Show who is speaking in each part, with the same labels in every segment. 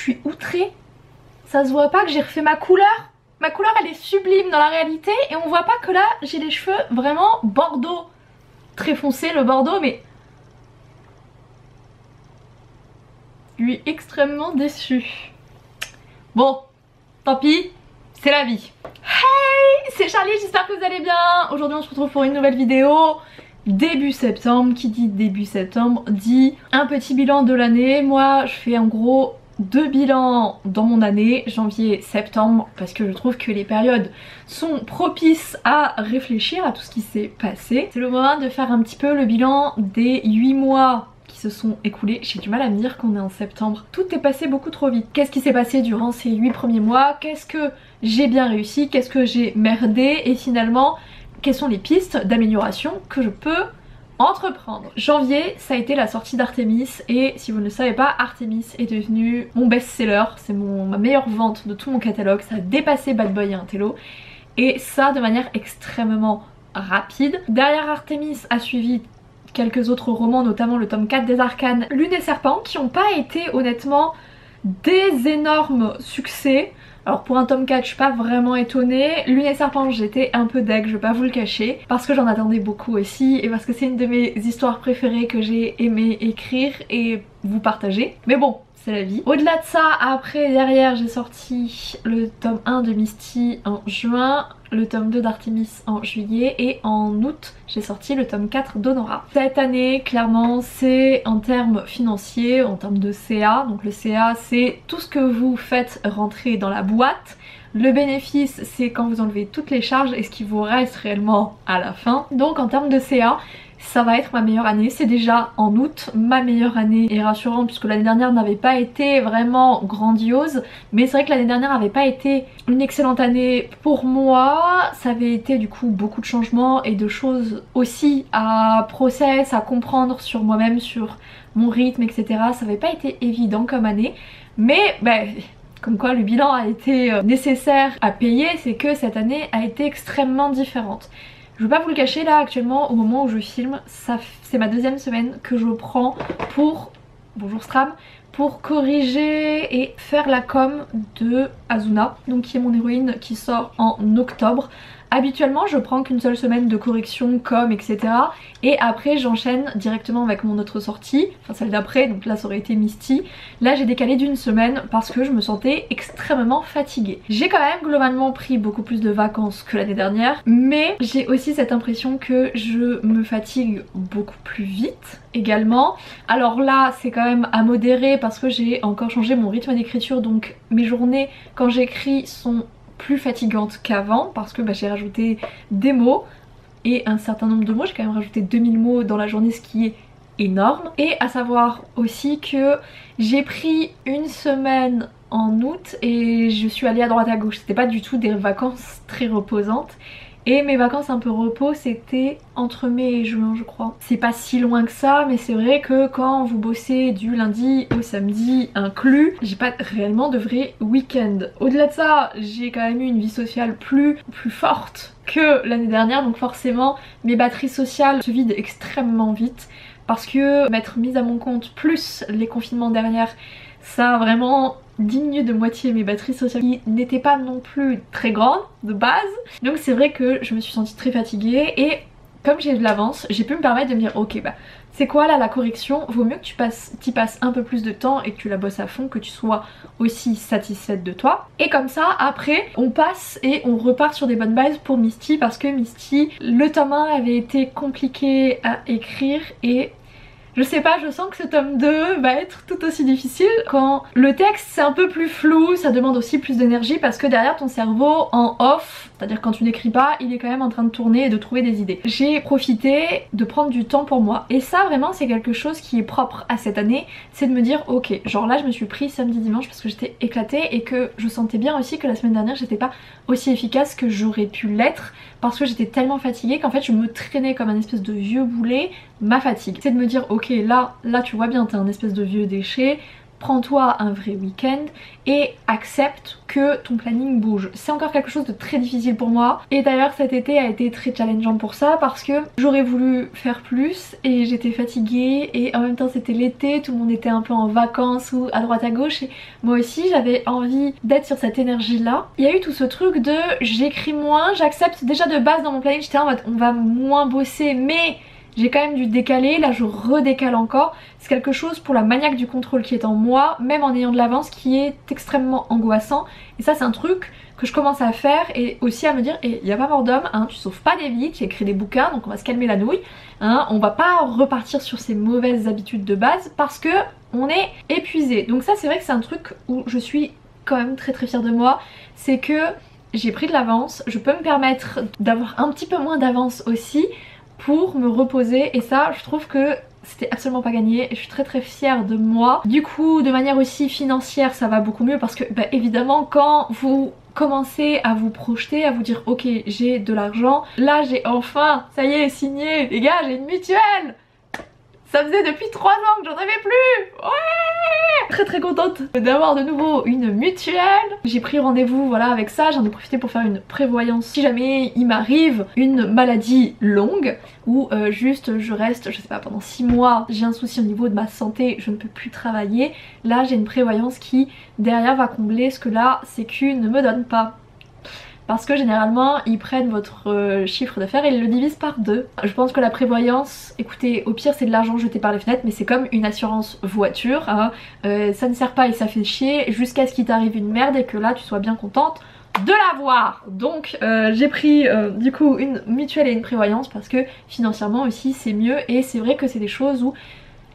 Speaker 1: suis outrée. Ça se voit pas que j'ai refait ma couleur. Ma couleur elle est sublime dans la réalité et on voit pas que là j'ai les cheveux vraiment bordeaux. Très foncé le bordeaux mais... Je suis extrêmement déçue. Bon, tant pis, c'est la vie. Hey, c'est Charlie, j'espère que vous allez bien. Aujourd'hui on se retrouve pour une nouvelle vidéo. Début septembre, qui dit début septembre dit un petit bilan de l'année. Moi je fais en gros 2 bilans dans mon année, janvier-septembre, parce que je trouve que les périodes sont propices à réfléchir à tout ce qui s'est passé. C'est le moment de faire un petit peu le bilan des 8 mois qui se sont écoulés. J'ai du mal à me dire qu'on est en septembre. Tout est passé beaucoup trop vite. Qu'est-ce qui s'est passé durant ces 8 premiers mois? Qu'est-ce que j'ai bien réussi? Qu'est-ce que j'ai merdé? Et finalement, quelles sont les pistes d'amélioration que je peux entreprendre? Janvier, ça a été la sortie d'Artemis et si vous ne le savez pas, Artemis est devenu mon best-seller, c'est ma meilleure vente de tout mon catalogue, ça a dépassé Bad Boy et Intello et ça de manière extrêmement rapide. Derrière Artemis a suivi quelques autres romans, notamment le tome 4 des Arcanes, Lune et Serpent, qui n'ont pas été honnêtement des énormes succès. Alors pour un tome 4 je suis pas vraiment étonnée. Lune et Serpent j'étais un peu deg, je vais pas vous le cacher, parce que j'en attendais beaucoup aussi et parce que c'est une de mes histoires préférées que j'ai aimé écrire et vous partager. Mais bon, c'est la vie. Au-delà de ça, après derrière j'ai sorti le tome 1 de Misty en juin, le tome 2 d'Artemis en juillet et en août j'ai sorti le tome 4 d'Honora. Cette année clairement c'est en termes financiers, en termes de CA, donc le CA c'est tout ce que vous faites rentrer dans la boîte. Le bénéfice c'est quand vous enlevez toutes les charges et ce qui vous reste réellement à la fin. Donc en termes de CA, ça va être ma meilleure année, c'est déjà en août ma meilleure année et rassurante puisque l'année dernière n'avait pas été vraiment grandiose, mais c'est vrai que l'année dernière n'avait pas été une excellente année pour moi. Ça avait été du coup beaucoup de changements et de choses aussi à process, à comprendre sur moi-même, sur mon rythme, etc. Ça n'avait pas été évident comme année, mais comme quoi le bilan a été nécessaire à payer, c'est que cette année a été extrêmement différente. Je vais pas vous le cacher, là actuellement au moment où je filme, c'est ma 2e semaine que je prends pour, bonjour Stram, pour corriger et faire la com de Azuna, donc qui est mon héroïne qui sort en octobre. Habituellement je prends qu'une seule semaine de correction, com, etc. Et après j'enchaîne directement avec mon autre sortie, enfin celle d'après, donc là ça aurait été Misty. Là j'ai décalé d'1 semaine parce que je me sentais extrêmement fatiguée. J'ai quand même globalement pris beaucoup plus de vacances que l'année dernière, mais j'ai aussi cette impression que je me fatigue beaucoup plus vite également. Alors là c'est quand même à modérer parce que j'ai encore changé mon rythme d'écriture, donc mes journées quand j'écris sont plus fatigante qu'avant parce que j'ai rajouté des mots et un certain nombre de mots. J'ai quand même rajouté 2000 mots dans la journée, ce qui est énorme. Et à savoir aussi que j'ai pris une semaine en août et je suis allée à droite à gauche. C'était pas du tout des vacances très reposantes. Et mes vacances un peu repos c'était entre mai et juin je crois. C'est pas si loin que ça, mais c'est vrai que quand vous bossez du lundi au samedi inclus, j'ai pas réellement de vrai week-end. Au-delà de ça, j'ai quand même eu une vie sociale plus forte que l'année dernière, donc forcément mes batteries sociales se vident extrêmement vite parce que m'être mise à mon compte plus les confinements derrière, ça a vraiment diminué de moitié mes batteries sociales qui n'étaient pas non plus très grandes de base. Donc c'est vrai que je me suis sentie très fatiguée et comme j'ai de l'avance, j'ai pu me permettre de me dire ok c'est quoi là la correction, vaut mieux que tu passes un peu plus de temps et que tu la bosses à fond, que tu sois aussi satisfaite de toi. Et comme ça après on passe et on repart sur des bonnes bases pour Misty parce que Misty, le tome 1 avait été compliqué à écrire et je sais pas, je sens que ce tome 2 va être tout aussi difficile. Quand le texte c'est un peu plus flou, ça demande aussi plus d'énergie parce que derrière ton cerveau en off, c'est-à-dire quand tu n'écris pas, il est quand même en train de tourner et de trouver des idées. J'ai profité de prendre du temps pour moi et ça vraiment c'est quelque chose qui est propre à cette année, c'est de me dire ok, genre là je me suis pris samedi dimanche parce que j'étais éclatée et que je sentais bien aussi que la semaine dernière j'étais pas aussi efficace que j'aurais pu l'être parce que j'étais tellement fatiguée qu'en fait je me traînais comme un espèce de vieux boulet ma fatigue. C'est de me dire ok là tu vois bien t'es un espèce de vieux déchet, prends-toi un vrai week-end et accepte que ton planning bouge. C'est encore quelque chose de très difficile pour moi et d'ailleurs cet été a été très challengeant pour ça parce que j'aurais voulu faire plus et j'étais fatiguée et en même temps c'était l'été, tout le monde était un peu en vacances ou à droite à gauche et moi aussi j'avais envie d'être sur cette énergie là. Il y a eu tout ce truc de j'écris moins, j'accepte déjà de base dans mon planning, j'étais en mode on va moins bosser mais j'ai quand même dû décaler, là je redécale encore. C'est quelque chose pour la maniaque du contrôle qui est en moi, même en ayant de l'avance, qui est extrêmement angoissant. Et ça c'est un truc que je commence à faire et aussi à me dire, il n'y a pas mort d'homme, hein, tu sauves pas des vies, tu écris des bouquins, donc on va se calmer la nouille. Hein, on va pas repartir sur ces mauvaises habitudes de base parce que on est épuisé. Donc ça c'est vrai que c'est un truc où je suis quand même très fière de moi, c'est que j'ai pris de l'avance, je peux me permettre d'avoir un petit peu moins d'avance aussi pour me reposer et ça je trouve que c'était absolument pas gagné et je suis très fière de moi. Du coup de manière aussi financière ça va beaucoup mieux parce que bah, évidemment quand vous commencez à vous projeter, à vous dire ok j'ai de l'argent, là j'ai enfin, ça y est signé les gars, j'ai une mutuelle. Ça faisait depuis 3 ans que j'en avais plus. Ouais, très contente d'avoir de nouveau une mutuelle. J'ai pris rendez-vous voilà avec ça, j'en ai profité pour faire une prévoyance si jamais il m'arrive une maladie longue ou juste je reste je sais pas pendant 6 mois, j'ai un souci au niveau de ma santé, je ne peux plus travailler. Là j'ai une prévoyance qui derrière va combler ce que la sécu ne me donne pas. Parce que généralement ils prennent votre chiffre d'affaires et ils le divisent par 2. Je pense que la prévoyance, écoutez au pire c'est de l'argent jeté par les fenêtres mais c'est comme une assurance voiture, hein. Ça ne sert pas et ça fait chier jusqu'à ce qu'il t'arrive une merde et que là tu sois bien contente de l'avoir. Donc j'ai pris du coup une mutuelle et une prévoyance parce que financièrement aussi c'est mieux et c'est vrai que c'est des choses où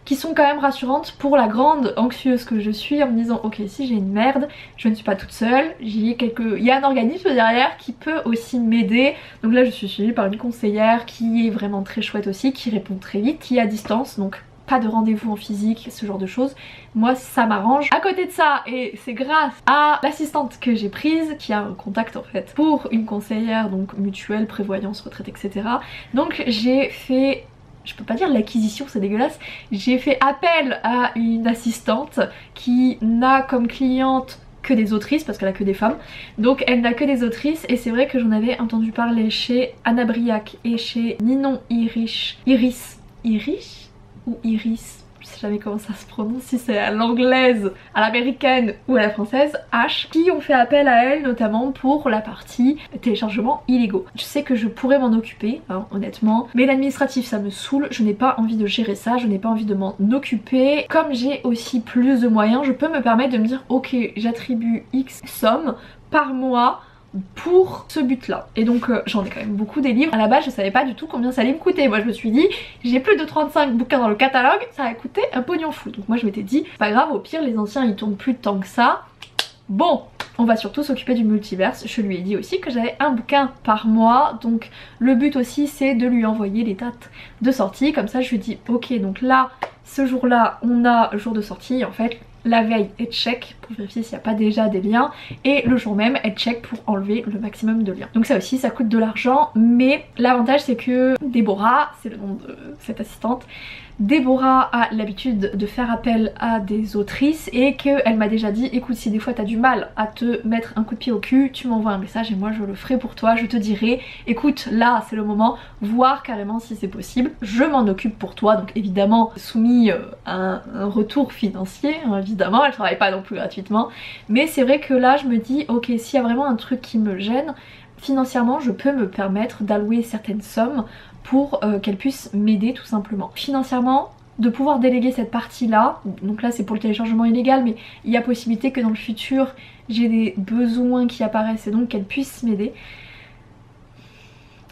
Speaker 1: qui sont quand même rassurantes pour la grande anxieuse que je suis en me disant ok si j'ai une merde je ne suis pas toute seule, il y a un organisme derrière qui peut aussi m'aider. Donc là je suis suivie par une conseillère qui est vraiment très chouette aussi, qui répond très vite, qui est à distance donc pas de rendez-vous en physique, ce genre de choses. Moi ça m'arrange. À côté de ça, et c'est grâce à l'assistante que j'ai prise, qui a un contact en fait pour une conseillère donc mutuelle, prévoyance, retraite etc. Donc j'ai fait, je peux pas dire l'acquisition c'est dégueulasse, j'ai fait appel à une assistante qui n'a comme cliente que des autrices parce qu'elle a que des femmes, donc elle n'a que des autrices et c'est vrai que j'en avais entendu parler chez Anna Briac et chez Ninon Irish ou Iris, je sais jamais comment ça se prononce, si c'est à l'anglaise, à l'américaine ou à la française, H, qui ont fait appel à elle notamment pour la partie téléchargement illégaux. Je sais que je pourrais m'en occuper, hein, honnêtement, mais l'administratif ça me saoule, je n'ai pas envie de gérer ça, je n'ai pas envie de m'en occuper. Comme j'ai aussi plus de moyens, je peux me permettre de me dire ok j'attribue X somme par mois pour ce but là et donc j'en ai quand même beaucoup des livres. À la base je savais pas du tout combien ça allait me coûter, moi je me suis dit j'ai plus de 35 bouquins dans le catalogue, ça va coûter un pognon fou, donc moi je m'étais dit pas grave au pire les anciens ils tournent plus tant que ça, bon on va surtout s'occuper du multiverse. Je lui ai dit aussi que j'avais un bouquin par mois, donc le but aussi c'est de lui envoyer les dates de sortie, comme ça je lui dis ok donc là ce jour là on a jour de sortie, en fait la veille elle check pour vérifier s'il n'y a pas déjà des liens et le jour même elle check pour enlever le maximum de liens. Donc ça aussi ça coûte de l'argent mais l'avantage c'est que Déborah, c'est le nom de cette assistante, Déborah a l'habitude de faire appel à des autrices et qu'elle m'a déjà dit écoute si des fois t'as du mal à te mettre un coup de pied au cul, tu m'envoies un message et moi je le ferai pour toi, je te dirai écoute là c'est le moment, voir carrément si c'est possible, je m'en occupe pour toi, donc évidemment soumis à un retour financier, hein, évidemment elle travaille pas non plus gratuitement, mais c'est vrai que là je me dis ok s'il y a vraiment un truc qui me gêne financièrement je peux me permettre d'allouer certaines sommes pour qu'elle puisse m'aider tout simplement. Financièrement, de pouvoir déléguer cette partie là, donc là c'est pour le téléchargement illégal mais il y a possibilité que dans le futur j'ai des besoins qui apparaissent et donc qu'elle puisse m'aider.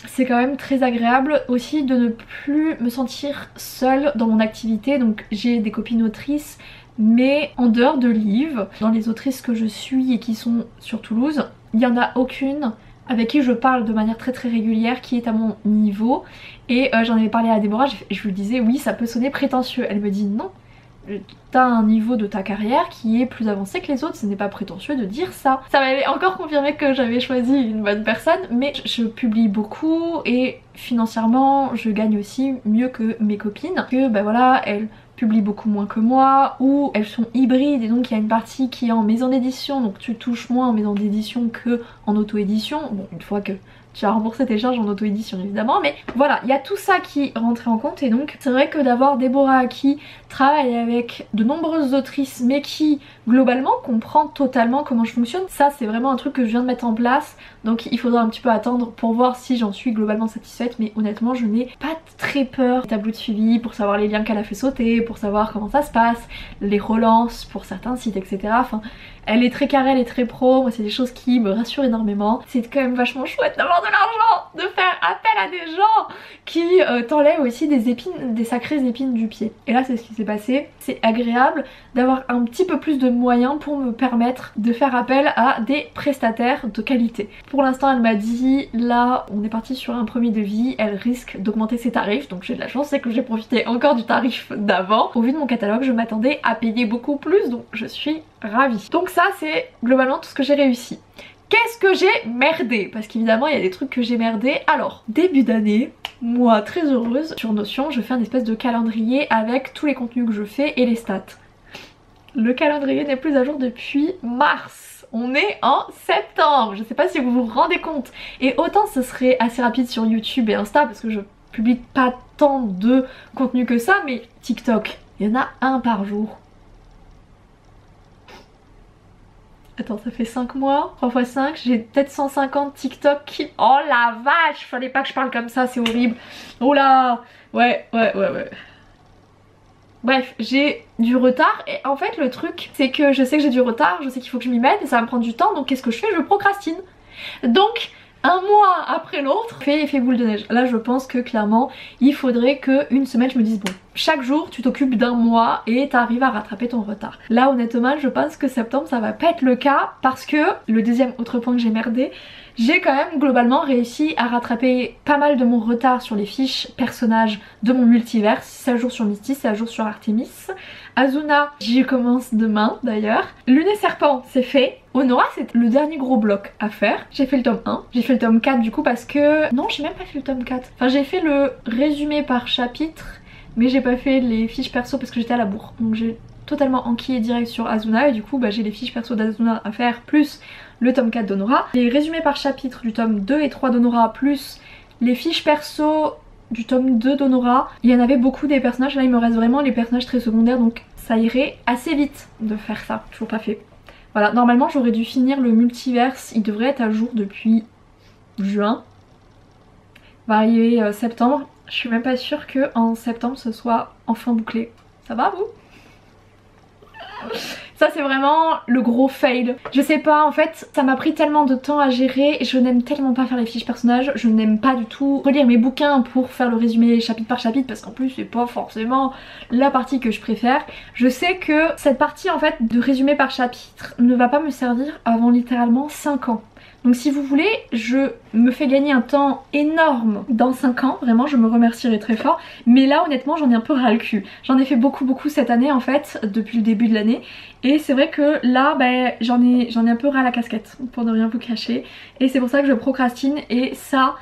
Speaker 1: C'est quand même très agréable aussi de ne plus me sentir seule dans mon activité, donc j'ai des copines autrices mais en dehors de Liv, dans les autrices que je suis et qui sont sur Toulouse, il n'y en a aucune avec qui je parle de manière très régulière qui est à mon niveau et j'en avais parlé à Déborah, je lui disais oui ça peut sonner prétentieux, elle me dit non, t'as un niveau de ta carrière qui est plus avancé que les autres, ce n'est pas prétentieux de dire ça. Ça m'avait encore confirmé que j'avais choisi une bonne personne, mais je publie beaucoup et financièrement je gagne aussi mieux que mes copines, que bah voilà elles publient beaucoup moins que moi, ou elles sont hybrides et donc il y a une partie qui est en maison d'édition, donc tu touches moins en maison d'édition que en auto-édition. Bon, une fois que tu as remboursé tes charges en auto-édition évidemment, mais voilà, il y a tout ça qui rentrait en compte et donc c'est vrai que d'avoir Déborah qui travaille avec de nombreuses autrices mais qui globalement comprend totalement comment je fonctionne, ça c'est vraiment un truc que je viens de mettre en place, donc il faudra un petit peu attendre pour voir si j'en suis globalement satisfaite, mais honnêtement je n'ai pas très peur des tableaux de suivi pour savoir les liens qu'elle a fait sauter, pour savoir comment ça se passe, les relances pour certains sites etc. Enfin, elle est très carrée, elle est très pro, moi c'est des choses qui me rassurent énormément. C'est quand même vachement chouette d'avoir de l'argent, de faire appel à des gens qui t'enlèvent aussi des épines, des sacrées épines du pied. Et là c'est ce qui s'est passé, c'est agréable d'avoir un petit peu plus de moyens pour me permettre de faire appel à des prestataires de qualité. Pour l'instant elle m'a dit, là on est parti sur un premier devis, elle risque d'augmenter ses tarifs, donc j'ai de la chance, c'est que j'ai profité encore du tarif d'avant. Au vu de mon catalogue je m'attendais à payer beaucoup plus, donc je suis ravie. Donc ça c'est globalement tout ce que j'ai réussi. Qu'est-ce que j'ai merdé? Parce qu'évidemment il y a des trucs que j'ai merdé. Alors début d'année, moi très heureuse, sur Notion je fais un espèce de calendrier avec tous les contenus que je fais et les stats. Le calendrier n'est plus à jour depuis mars. On est en septembre, je sais pas si vous vous rendez compte. Et autant ce serait assez rapide sur YouTube et Insta parce que je publie pas tant de contenu que ça, mais TikTok, il y en a un par jour. Attends, ça fait 5 mois, 3 x 5, j'ai peut-être 150 TikTok qui... Oh la vache, fallait pas que je parle comme ça, c'est horrible. Oh là, ouais. Bref, j'ai du retard et en fait le truc c'est que je sais que j'ai du retard, je sais qu'il faut que je m'y mette et ça va me prendre du temps, donc qu'est-ce que je fais? Je procrastine. Donc un mois après l'autre, effet boule de neige. Là je pense que clairement il faudrait qu'une semaine je me dise bon, chaque jour tu t'occupes d'un mois et t'arrives à rattraper ton retard. Là honnêtement je pense que septembre ça va pas être le cas parce que le deuxième autre point que j'ai merdé, j'ai quand même globalement réussi à rattraper pas mal de mon retard sur les fiches personnages de mon multivers. 16 jours sur Misty, 16 jours sur Artemis. Azuna, j'y commence demain d'ailleurs. Lune et Serpent, c'est fait. Honora, c'est le dernier gros bloc à faire. J'ai fait le tome 1, j'ai fait le tome 4 du coup parce que... Non, j'ai même pas fait le tome 4. Enfin, j'ai fait le résumé par chapitre, mais j'ai pas fait les fiches perso parce que j'étais à la bourre. Donc j'ai totalement enquillé direct sur Azuna et du coup bah, j'ai les fiches perso d'Azuna à faire plus le tome 4 d'Honora. Les résumés par chapitre du tome 2 et 3 d'Honora plus les fiches perso du tome 2 d'Honora. Il y en avait beaucoup des personnages, là il me reste vraiment les personnages très secondaires donc ça irait assez vite de faire ça, toujours pas fait. Voilà, normalement j'aurais dû finir le multiverse, il devrait être à jour depuis juin. Va arriver septembre, je suis même pas sûre que en septembre ce soit enfin bouclé. Ça va vous? Ça c'est vraiment le gros fail. Je sais pas, en fait ça m'a pris tellement de temps à gérer, je n'aime tellement pas faire les fiches personnages, je n'aime pas du tout relire mes bouquins pour faire le résumé chapitre par chapitre parce qu'en plus c'est pas forcément la partie que je préfère. Je sais que cette partie en fait de résumé par chapitre ne va pas me servir avant littéralement 5 ans. Donc si vous voulez, je me fais gagner un temps énorme dans 5 ans, vraiment je me remercierai très fort. Mais là honnêtement j'en ai un peu ras le cul. J'en ai fait beaucoup cette année en fait, depuis le début de l'année. Et c'est vrai que là ben, j'en ai un peu ras la casquette, pour ne rien vous cacher. Et c'est pour ça que je procrastine et ça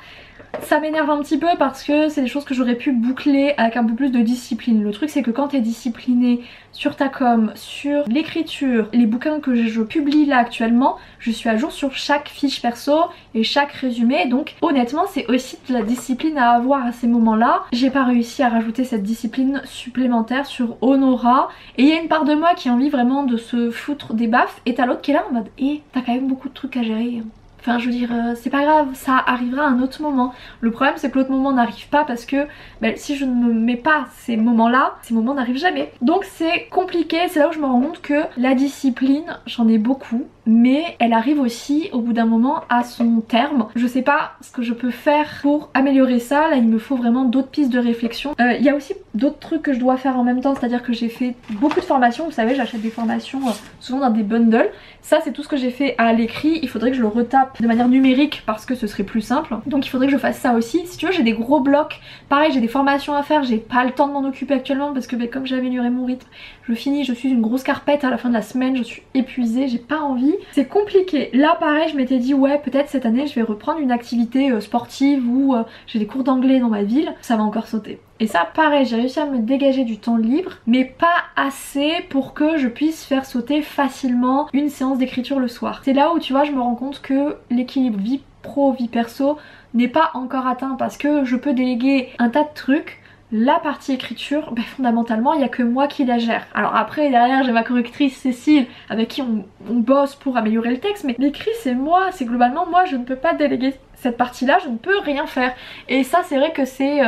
Speaker 1: m'énerve un petit peu parce que c'est des choses que j'aurais pu boucler avec un peu plus de discipline. Le truc c'est que quand t'es discipliné sur ta com, sur l'écriture, les bouquins que je publie là actuellement, je suis à jour sur chaque fiche perso et chaque résumé, donc honnêtement c'est aussi de la discipline à avoir à ces moments là. J'ai pas réussi à rajouter cette discipline supplémentaire sur Honora et il y a une part de moi qui a envie vraiment de se foutre des baffes et t'as l'autre qui est là en mode t'as quand même beaucoup de trucs à gérer. Enfin je veux dire c'est pas grave, ça arrivera à un autre moment. Le problème c'est que l'autre moment n'arrive pas parce que si je ne me mets pas ces moments là, ces moments n'arrivent jamais. Donc c'est compliqué, c'est là où je me rends compte que la discipline j'en ai beaucoup mais elle arrive aussi au bout d'un moment à son terme. Je sais pas ce que je peux faire pour améliorer ça, là il me faut vraiment d'autres pistes de réflexion. Il y a aussi d'autres trucs que je dois faire en même temps, c'est à dire que j'ai fait beaucoup de formations, vous savez j'achète des formations souvent dans des bundles. Ça c'est tout ce que j'ai fait à l'écrit, il faudrait que je le retape de manière numérique parce que ce serait plus simple. Donc il faudrait que je fasse ça aussi. Si tu veux j'ai des gros blocs, pareil j'ai des formations à faire, j'ai pas le temps de m'en occuper actuellement parce que comme j'ai amélioré mon rythme, je finis, je suis une grosse carpette à la fin de la semaine, je suis épuisée, j'ai pas envie. C'est compliqué. Là pareil je m'étais dit ouais peut-être cette année je vais reprendre une activité sportive ou j'ai des cours d'anglais dans ma ville. Ça va encore sauter. Et ça pareil, j'ai réussi à me dégager du temps libre, mais pas assez pour que je puisse faire sauter facilement une séance d'écriture le soir. C'est là où tu vois je me rends compte que l'équilibre vie pro, vie perso n'est pas encore atteint parce que je peux déléguer un tas de trucs. La partie écriture, ben fondamentalement il n'y a que moi qui la gère. Alors après derrière j'ai ma correctrice Cécile avec qui on bosse pour améliorer le texte, mais l'écrit c'est moi, c'est globalement moi, je ne peux pas déléguer cette partie là, je ne peux rien faire. Et ça c'est vrai que c'est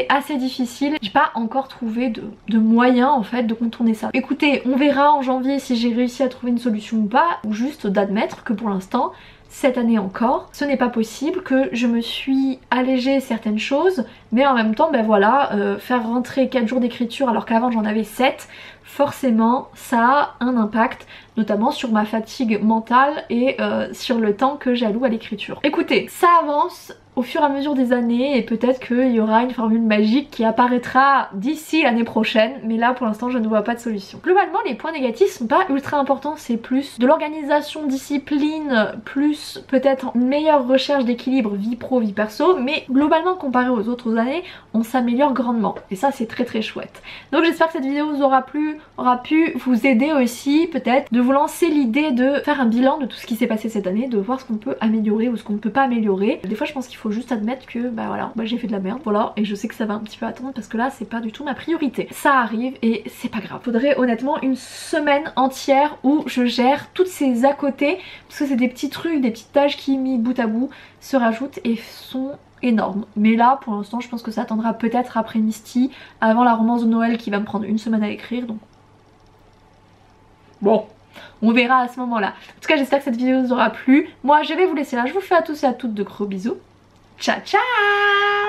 Speaker 1: assez difficile. J'ai pas encore trouvé de moyen en fait de contourner ça. Écoutez, on verra en janvier si j'ai réussi à trouver une solution ou pas, ou juste d'admettre que pour l'instant cette année encore, ce n'est pas possible, que je me suis allégé certaines choses, mais en même temps, ben voilà, faire rentrer 4 jours d'écriture alors qu'avant j'en avais 7, forcément ça a un impact, notamment sur ma fatigue mentale et sur le temps que j'alloue à l'écriture. Écoutez, ça avance au fur et à mesure des années et peut-être qu'il y aura une formule magique qui apparaîtra d'ici l'année prochaine, mais là pour l'instant je ne vois pas de solution. Globalement les points négatifs sont pas ultra importants, c'est plus de l'organisation, discipline, plus peut-être une meilleure recherche d'équilibre vie pro, vie perso, mais globalement comparé aux autres années on s'améliore grandement et ça c'est très très chouette. Donc j'espère que cette vidéo vous aura plu, aura pu vous aider aussi peut-être de vous lancer l'idée de faire un bilan de tout ce qui s'est passé cette année, de voir ce qu'on peut améliorer ou ce qu'on ne peut pas améliorer. Des fois je pense qu'il faut juste admettre que bah voilà, j'ai fait de la merde, voilà, et je sais que ça va un petit peu attendre parce que là c'est pas du tout ma priorité. Ça arrive et c'est pas grave. Faudrait honnêtement une semaine entière où je gère toutes ces à côté parce que c'est des petits trucs, des petites tâches qui mis bout à bout se rajoutent et sont énormes. Mais là pour l'instant je pense que ça attendra peut-être après Misty, avant la romance de Noël qui va me prendre une semaine à écrire, donc bon, on verra à ce moment là. En tout cas j'espère que cette vidéo vous aura plu. Moi je vais vous laisser là, je vous fais à tous et à toutes de gros bisous. Ciao ciao.